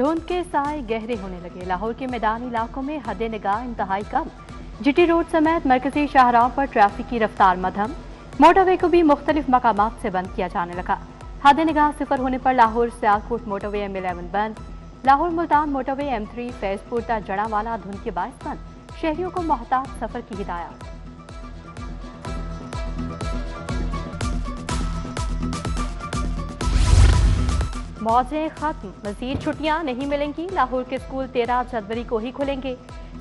धुंध के साए गहरे होने लगे। लाहौर के मैदानी इलाकों में हद निगाह इंतहाई कम। जीटी रोड समेत मरकजी शाहराह पर ट्रैफिक की रफ्तार मध्यम। मोटरवे को भी मुख्तलिफ मकामात से बंद किया जाने लगा। हद निगाह सिफर होने पर लाहौर सियालकोट मोटरवे M11 बंद। लाहौर मुल्तान मोटरवे M3 फैजपुर तक जड़ावाला धुंध के बायस बंद। शहरियों को मोहतात सफर की हिदायत। मौजें खत्म, मजीद छुट्टियां नहीं मिलेंगी। लाहौर के स्कूल 13 जनवरी को ही खुलेंगे।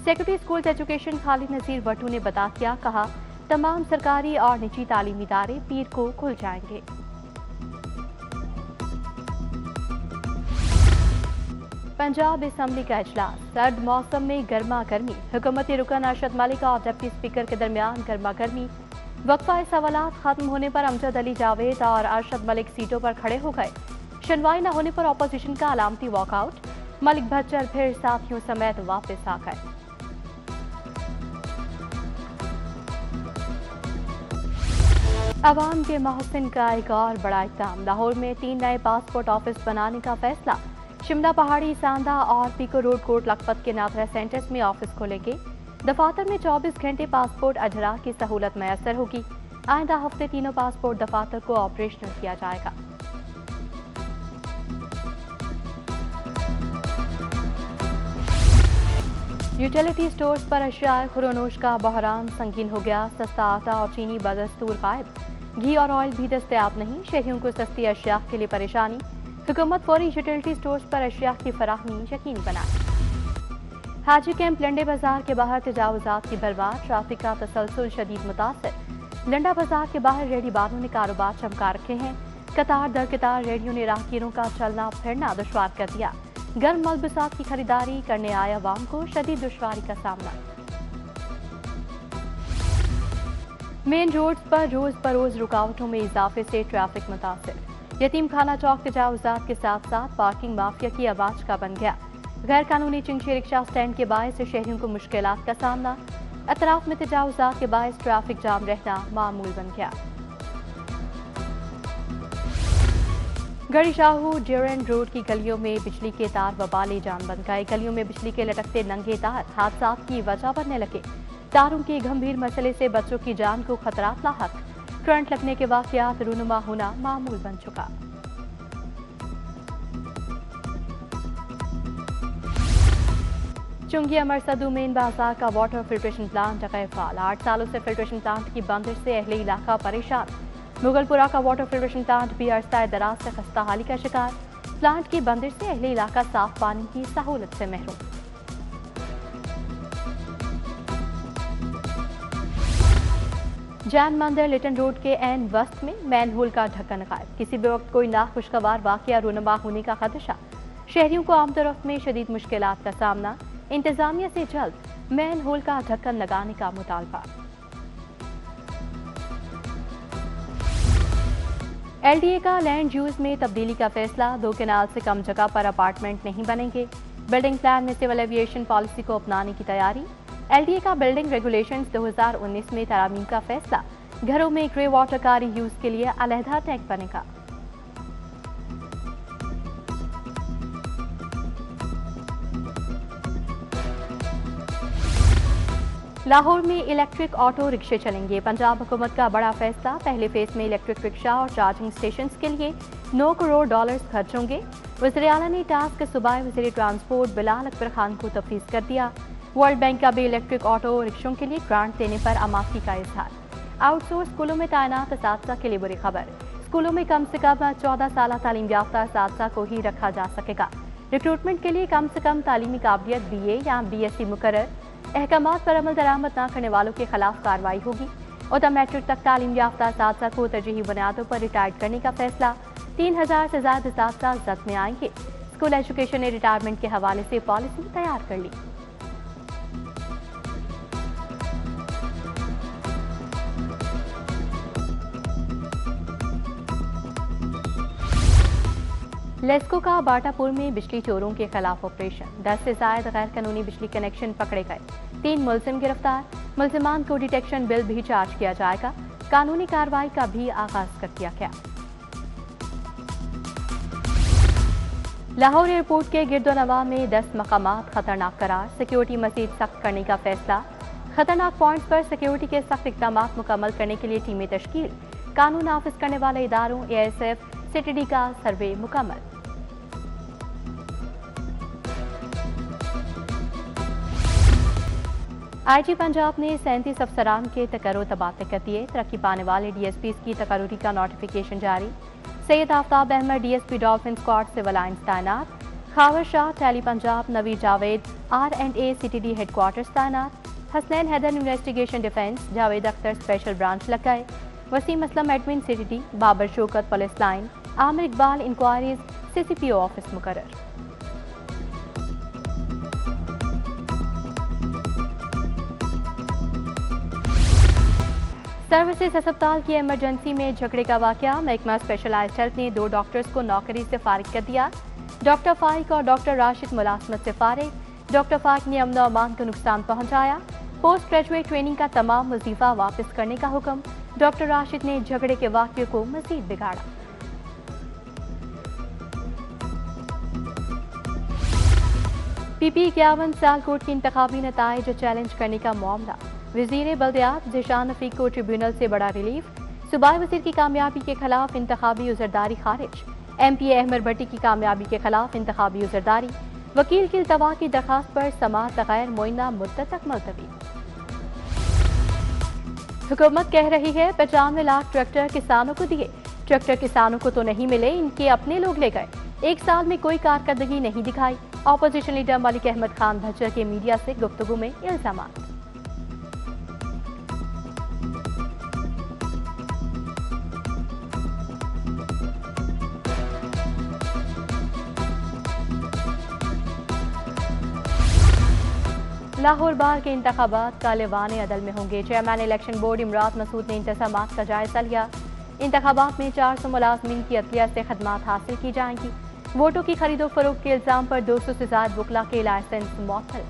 सेक्रेटरी स्कूल एजुकेशन खालिद नजीर भट्टू ने बता दिया, कहा तमाम सरकारी और निजी तालीमी इदारे पीर को खुल जाएंगे। पंजाब असम्बली का इजलास, सर्द मौसम में गर्मा गर्मी। हुकूमती रुकन अरशद मलिक और डिप्टी स्पीकर के दरमियान गर्मा गर्मी। वक्फा सवालात खत्म होने पर अमजद अली जावेद और अरशद मलिक सीटों पर खड़े हो गए। सुनवाई न होने पर अपोजिशन का अलामती वॉकआउट। मलिक भच्चर फिर साथियों समेत वापस आ गए। अवाम के महसिन का एक और बड़ा इक़दाम। लाहौर में 3 नए पासपोर्ट ऑफिस बनाने का फैसला। शिमला पहाड़ी, सांदा और पीको रोड कोट लखपत के नाथरा सेंटर्स में ऑफिस खोलेंगे। दफातर में 24 घंटे पासपोर्ट अजरा की सहूलत मैसर होगी। आइंदा हफ्ते तीनों पासपोर्ट दफातर को ऑपरेशनल किया जाएगा। यूटिलिटी स्टोर्स पर अशियाए खुरोनोश का बहरान संगीन हो गया। सस्ता आटा और चीनी बदस्तूर गायब। घी और ऑयल भी दस्तयाब नहीं। शहरियों को सस्ती अशिया के लिए परेशानी। हुकूमत फौरी यूटिलिटी स्टोर्स पर अशिया की फराहमी यकीनी बनाए। हाजी कैंप लंडे बाजार के बाहर तजावुजात की बरबाद। ट्रैफिक का तसलसल शदीद मुतासर। लंडा बाजार के बाहर रेडी बारों ने कारोबार चमका रखे हैं। कतार दर कतार रेडियो ने राहगीरों का चलना फिरना दुश्वार कर दिया। गर्म मलबूसात की खरीदारी करने आए अवाम को शदीद दुश्वारी का सामना। मेन रोड्स पर रोज बरोज रुकावटों में इजाफे से ट्रैफिक मुतासर। यतीम खाना चौक तजावुजात के साथ साथ पार्किंग माफिया की आवाज का बन गया। गैर कानूनी चिंची रिक्शा स्टैंड के बायस से शहरियों को मुश्किलात का सामना। अतराफ में तजावुजात के बायस ट्रैफिक जाम रहना मामूल बन गया। गढ़ी शाहू ड्यूरेंट रोड की गलियों में बिजली के तार वबाले जान बन गए। गलियों में बिजली के लटकते नंगे तार हादसात की वजह बनने लगे। तारों के गंभीर मसले से बच्चों की जान को खतरात लाहक। करंट लगने के वाकयात रूनुमा होना मामूल बन चुका। चुंगी अमरसदू मेन बाजार का वाटर फिल्ट्रेशन प्लांट गैर फाल। 8 सालों से फिल्ट्रेशन प्लांट की बंदिश से अहले इलाका परेशान। मुगलपुरा का वाटर फिल्ट्रेशन प्लांट भी अरसा दराज से खस्ता हाली का शिकार। प्लांट की बंदिश से अहले इलाका साफ पानी की सहूलत से महरूम। जैन मंदिर लिटन रोड के एन वस्त में मैन होल का ढक्कन गायब। किसी भी वक्त कोई नाखुशगवार वाकया रूनुमा होने का खदशा। शहरियों को आमदोरफ्त में शदीद मुश्किलात का सामना। इंतजामिया से जल्द मैन होल का ढक्कन लगाने का मुतालबा। LDA का लैंड यूज में तब्दीली का फैसला। 2 केनाल से कम जगह पर अपार्टमेंट नहीं बनेंगे। बिल्डिंग प्लान में सिविल एविएशन पॉलिसी को अपनाने की तैयारी। LDA का बिल्डिंग रेगुलेशंस 2019 में तरामीम का फैसला। घरों में ग्रे वाटर का यूज के लिए अलहदा टैंक बनेगा। लाहौर में इलेक्ट्रिक ऑटो रिक्शे चलेंगे। पंजाब हुकूमत का बड़ा फैसला। पहले फेज में इलेक्ट्रिक रिक्शा और चार्जिंग स्टेशंस के लिए $9 करोड़ खर्च होंगे। वज़ीर आला ने टास्क सूबाई वज़ीर ट्रांसपोर्ट बिलाल अकबर खान को तफवीज़ कर दिया। वर्ल्ड बैंक का भी इलेक्ट्रिक ऑटो रिक्शों के लिए ग्रांट देने पर आमादगी का इजहार। आउटसोर्स स्कूलों में तैनात असातिज़ा के लिए बुरी खबर। स्कूलों में कम से कम 14 साल तालीम याफ्ता असातिज़ा को ही रखा जा सकेगा। रिक्रूटमेंट के लिए कम से कम तालीमी काबिलियत BA या BSc मुकर्रर। अहकामात पर अमल दरामद न करने वालों के खिलाफ कार्रवाई होगी। उतर मैट्रिक तक तालीम याफ्ता असातिज़ा को तरजीही बुनियादों पर रिटायर्ड करने का फैसला। 3000 से ज़्यादा असातिज़ा जद में आएंगे। स्कूल एजुकेशन ने रिटायरमेंट के हवाले से पॉलिसी तैयार कर ली। लेस्को का बाटापुर में बिजली चोरों के खिलाफ ऑपरेशन। 10 से ज्यादा गैर कानूनी बिजली कनेक्शन पकड़े गए। 3 मुलजिम गिरफ्तार। मुलजिमान को डिटेक्शन बिल भी चार्ज किया जाएगा। कानूनी कार्रवाई का भी आगाज कर दिया गया। लाहौर एयरपोर्ट के गिरदोनवा में 10 मकामात खतरनाक करार, सिक्योरिटी मजीद सख्त करने का फैसला। खतरनाक पॉइंट्स पर सिक्योरिटी के सख्त इक़दाम मुकम्मल करने के लिए टीमें तश्कील। कानून नाफिज करने वाले इदारों ASF CTD का सर्वे मुकम्मल। IG पंजाब ने 37 अफसरान के तकर्रुर तबादले कर दिए। तरक्की पाने वाले DSPs की तकर्रुरी का नोटिफिकेशन जारी। Syed Aftab Ahmed DSP Dolphin Squad Civil Lines तैनात। खावर शाह टैली Punjab, Naveer Javed R&A CTD headquarters तैनात। Hasnain Haider investigation defence, Javed Akhtar special branch लगाए। Waseem Aslam admin CTD, Babar Shaukat police line, Amir Iqbal inquiries CCPO office मुकर्रर। सर्विसेज अस्पताल की इमरजेंसी में झगड़े का वाकया। महकमा स्पेशलाइज्ड हेल्थ ने 2 डॉक्टर्स को नौकरी से फारिग कर दिया। डॉक्टर फाइक और डॉक्टर राशिद मुलाजमत से फारिग। डॉक्टर फाइक ने अमन और अमान को नुकसान पहुंचाया। पोस्ट ग्रेजुएट ट्रेनिंग का तमाम वजीफा वापस करने का हुक्म। डॉक्टर राशिद ने झगड़े के वाकये को मजीद बिगाड़ा। PP 51 सियालकोट की इंतखाबी नताइज चैलेंज करने का मामला। वजीर बल्दियात ज़ीशान रफ़ीक को ट्रिब्यूनल से बड़ा रिलीफ। सूबाई वज़ीर की कामयाबी के खिलाफ इंतखाबी उज़रदारी खारिज। MPA अहमद भट्टी की कामयाबी के खिलाफ इंतखाबी उज़रदारी। वकील की इल्तवा की दरखास्त पर समाअत गैर मुइन्ना मुद्दत तक मुलतवी। हुकूमत कह रही है 95 लाख ट्रैक्टर किसानों को दिए। ट्रैक्टर किसानों को तो नहीं मिले, इनके अपने लोग ले गए। 1 साल में कोई कारकर्दगी नहीं दिखाई। अपोजिशन लीडर मलिक अहमद खान भज्जर के मीडिया से गुफ्तगू में इल्जामात। लाहौर बार के इंतखाबात का लिवान अदल में होंगे। Chairman election board Imarat Masood ने इंतज़ामात का जायजा लिया। इंतखाबात में 400 मुलाजमीन की अदलिया से खदमात हासिल की जाएंगी। वोटों की खरीदो फरोख्त के इल्जाम पर 200 से ज्यादा वकला के लाइसेंस मुअत्तल।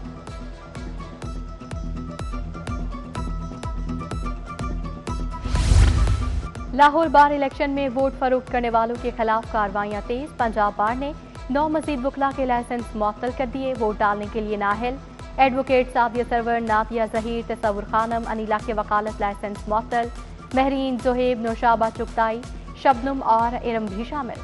लाहौर बार इलेक्शन में वोट फरोख्त करने वालों के खिलाफ कार्रवाइयां तेज। पंजाब बार ने 9 मजीद वकला के लाइसेंस मुअत्तल कर दिए। वोट डालने के लिए नाहल। एडवोकेट सादिया सरवर, नातिया जहीर, तसव्वुर खानम, अनिला के वकालत लाइसेंस मुअत्तल। महरीन, जोहेब, नौशाबा चुगताई, शबनम और इरम भी शामिल।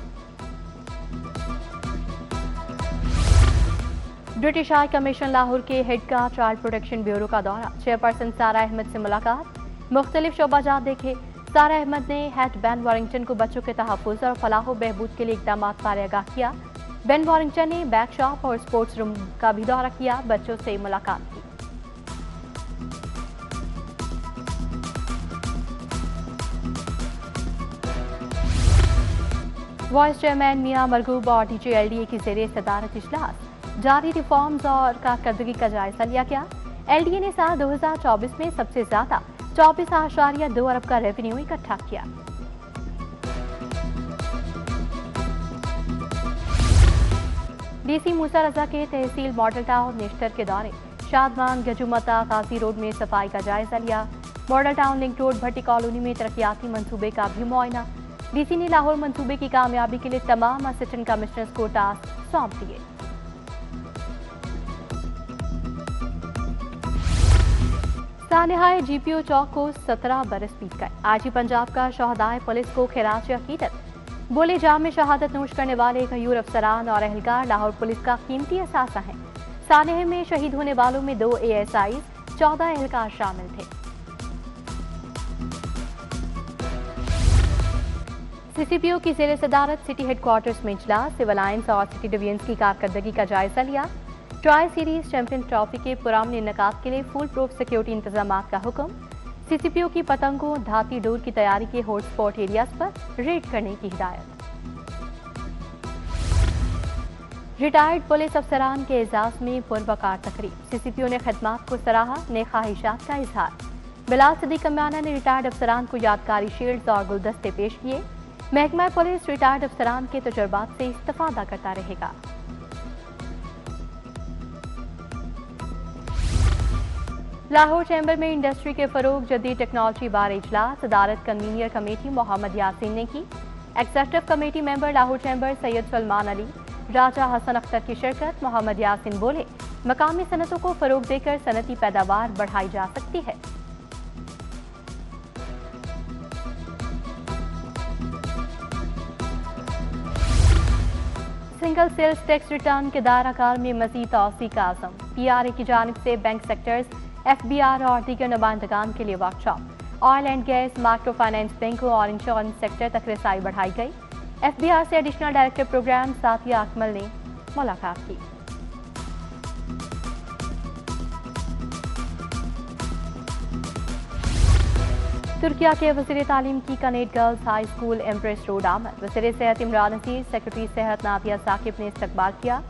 ब्रिटिश हाई कमीशन लाहौर के हेड का चाइल्ड प्रोटेक्शन ब्यूरो का दौरा। चेयरपर्सन सारा अहमद से मुलाकात। मुख्तलिफ शोबाजात देखे। सारा अहमद ने हेड बेन वारिंगटन को बच्चों के तहफ़्फ़ुज़ और फलाह बहबूद के लिए इक़दाम पर आगाह किया। बेन वारिंगटन ने बैक शॉप और स्पोर्ट्स रूम का भी दौरा किया। बच्चों से मुलाकात की। वाइस चेयरमैन मियां मरगूब और DG LDA की ज़ेरे सदारत इजलास। जारी रिफॉर्म्स और कारकर्दगी का जायजा लिया गया। LDA ने साल 2024 में सबसे ज्यादा 24.2 अरब का रेवेन्यू इकट्ठा किया। DC मूसा रजा के तहसील मॉडल टाउन निश्तर के दौरे। शादमान, गजुमता, काजी रोड में सफाई का जायजा लिया। मॉडल टाउन लिंक रोड भट्टी कॉलोनी में तरक्याती मंसूबे का भी मुआयना। DC ने लाहौर मंसूबे की कामयाबी के लिए तमाम असिस्टेंट कमिश्नर्स को टास्क सौंप दिए। सानिहाए GPO चौक को 17 बरस बीत गए। IG पंजाब का शहदाए पुलिस को खिराज अकीदत। बोले जाम में शहादत नोश करने वाले गयूर अफसरान और एहलकार लाहौर पुलिस का कीमती असासा हैं। सानेह में शहीद होने वालों में 2 ASIs, 14 एहलकार शामिल थे। CCPO की ज़ेरे सदारत सिटी हेडक्वार्टर्स में इजलास। सिविल लाइन्स और सिटी डिवीजन्स की कारकर्दगी का जायजा लिया। ट्राई सीरीज चैंपियन ट्रॉफी के पुरान इनेकाद के लिए फुल प्रूफ सिक्योरिटी इंतजामात का हुक्म। CCPO की पतंगों धाती डोर की तैयारी के हॉटस्पॉट एरियाज पर रेड करने की हिदायत। रिटायर्ड पुलिस अफसरान के एजाज में पुरवकार तकरीब। CCPO ने खदमात को सराहा, ने ख्वाहिशात का इजहार। बिलाल सिद्दीक अम्माना ने रिटायर्ड अफसरान को यादगारी शील्ड्स और गुलदस्ते पेश किए। महकमा पुलिस रिटायर्ड अफसरान के तजुर्बात से इस्तिफादा करता रहेगा। लाहौर चैम्बर में इंडस्ट्री के फरोग जदीद टेक्नोलॉजी बारे इजलास। सदारत कन्वीनियर कमेटी मोहम्मद यासीन ने की। Executive committee member Lahore chamber Syed Salman Ali, Raja Hasan Akhtar की शिरकत। मोहम्मद यासिन बोले, मकामी सनतों को फरोग देकर सनती पैदावार बढ़ाई जा सकती है। सिंगल सेल्स टैक्स रिटर्न के दायरा कार में मजीद तौसी का आज़म। PRA की जानिब से बैंक सेक्टर्स, FBR और दीगर नुमाइंदगान के लिए workshop. Oil and gas, micro finance बैंकों और इंश्योरेंस सेक्टर तक रसाई बढ़ाई गई। FBR से एडिशनल डायरेक्टर प्रोग्राम साथिया अकमल ने मुलाकात की। तुर्किया के वज़ीर तालीम की Kinnaird girls high school empress road आमद। वज़ीर सेहत इमरान नज़ीर, सेक्रेटरी सेहत नादिया साकिब ने इस्तकबाल किया।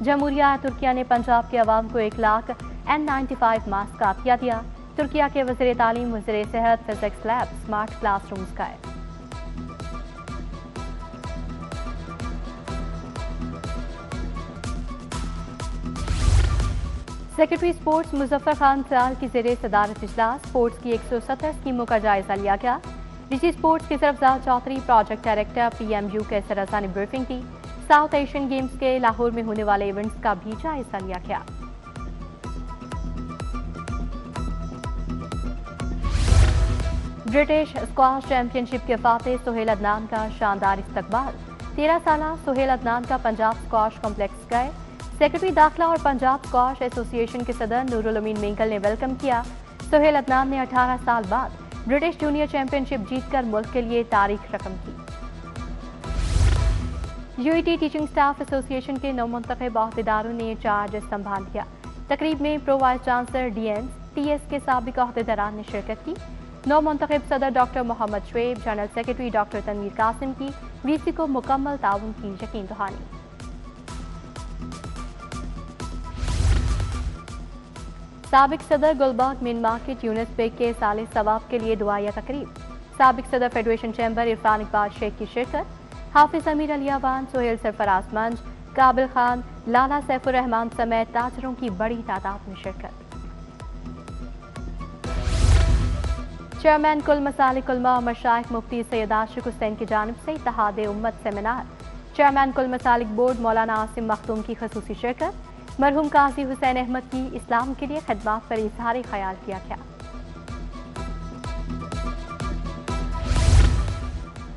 जमहूरिया तुर्किया ने पंजाब के अवाम को 1 लाख N95 मास्क का अतिया दिया। तुर्किया के वज़ीर तालीम, वज़ीर सेहत फिजिक्स लैब, स्मार्ट क्लासरूम्स का है। सेक्रेटरी स्पोर्ट्स मुजफ्फर खान साल की ज़ेरे सदारत इजलास। स्पोर्ट्स की 170 स्कीमों का जायजा लिया गया। डिजी स्पोर्ट्स के Sarfaraz Chaudhry, project director PMU के सरसा ने ब्रीफिंग की। साउथ एशियन गेम्स के लाहौर में होने वाले इवेंट्स का भी जायजा लिया गया। ब्रिटिश स्क्वाश चैंपियनशिप के फातेह सोहेल अदनान का शानदार इस्तकबाल। 13 साला सोहेल अदनान का पंजाब स्क्वाश कॉम्प्लेक्स गए। सेक्रेटरी दाखिला और पंजाब स्क्वाश एसोसिएशन के सदर नूरुल अमीन मेंगल ने वेलकम किया। सोहेल अदनान ने 18 साल बाद ब्रिटिश जूनियर चैंपियनशिप जीतकर मुल्क के लिए तारीख रकम की। UET टीचिंग स्टाफ एसोसिएशन के नवमुंतखब अहदेदारों ने चार्ज संभाल लिया। तकरीब में pro vice chancellor DNs, TS के साबिक अहदेदारान ने शिरकत की। नवमुंतखब सदर doctor Mohammad Shoaib, general secretary doctor Tanveer Qasim की VC को मुकम्मल ताउन की यकीन दहानी। साबिक सदर गुलबर्ग मेन मार्केट यूनिस बेग के साले सवाब के लिए दुआया तकरीब। साबिक सदर फेडरेशन चैम्बर इरफान इकबाल शेख की शिरकत। हाफिज अमीर अलियावान, सोहेल सरफराज मंज, काबिल खान, लाला सैफुर रहमान समेत ताजरों की बड़ी तादाद में शिरकत। चेयरमैन कुल मसालिक उलमा और मशाइख मुफ्ती सैयद आशिक हुसैन की जानिब से इत्तेहाद उम्मत सेमिनार। चेयरमैन कुल मसालिक बोर्ड मौलाना आसिम मखदूम की खसूसी शिरकत। मरहूम काजी हुसैन अहमद की इस्लाम के लिए खिदमत पर इजहार ख्याल किया गया।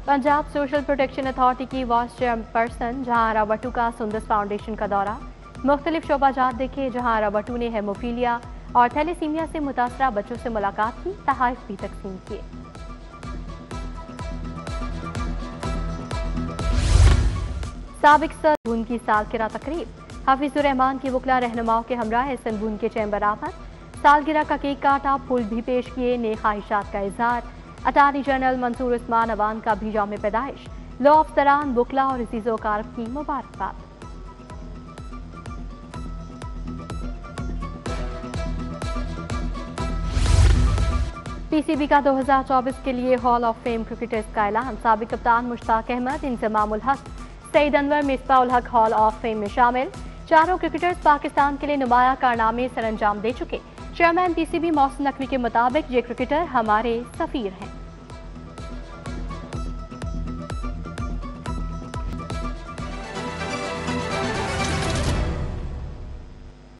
पंजाब सोशल प्रोटेक्शन अथॉरिटी की वाइस चेयरपर्सन जहांरा बट्टू का सुंदस फाउंडेशन का दौरा। मुख्तलिफ शोबाजात देखे। जहांरा बट्टू ने हेमोफीलिया और थैलेसीमिया से मुतासरा बच्चों से मुलाकात की, तहाइफ भी तकसीम किए। साबिक सदर बून की सालगिरह तकरीब। हाफिजुर रहमान की वकला रहनुमाओं के हमरा एहसन बून के चैम्बर आमद। सालगिरह का केक काटा, फूल भी पेश किए, नेक ख्वाहिशात का इजहार। अटार्नी जनरल मंसूर उस्मान अवान का भी यौम पैदाइश। लॉ अफसरान, वकला और अजीज़ो कारब की मुबारकबाद। PCB का 2024 के लिए हॉल ऑफ फेम क्रिकेटर्स का ऐलान। साबिक कप्तान मुश्ताक अहमद, इंजमामुल हक, सईद अनवर, मिसबाउल हक हॉल ऑफ फेम में शामिल। चारों क्रिकेटर्स पाकिस्तान के लिए नुमाया कारनामे सरअंजाम दे चुके। चेयरमैन PCB मोहसिन नकवी के मुताबिक ये क्रिकेटर हमारे सफीर हैं।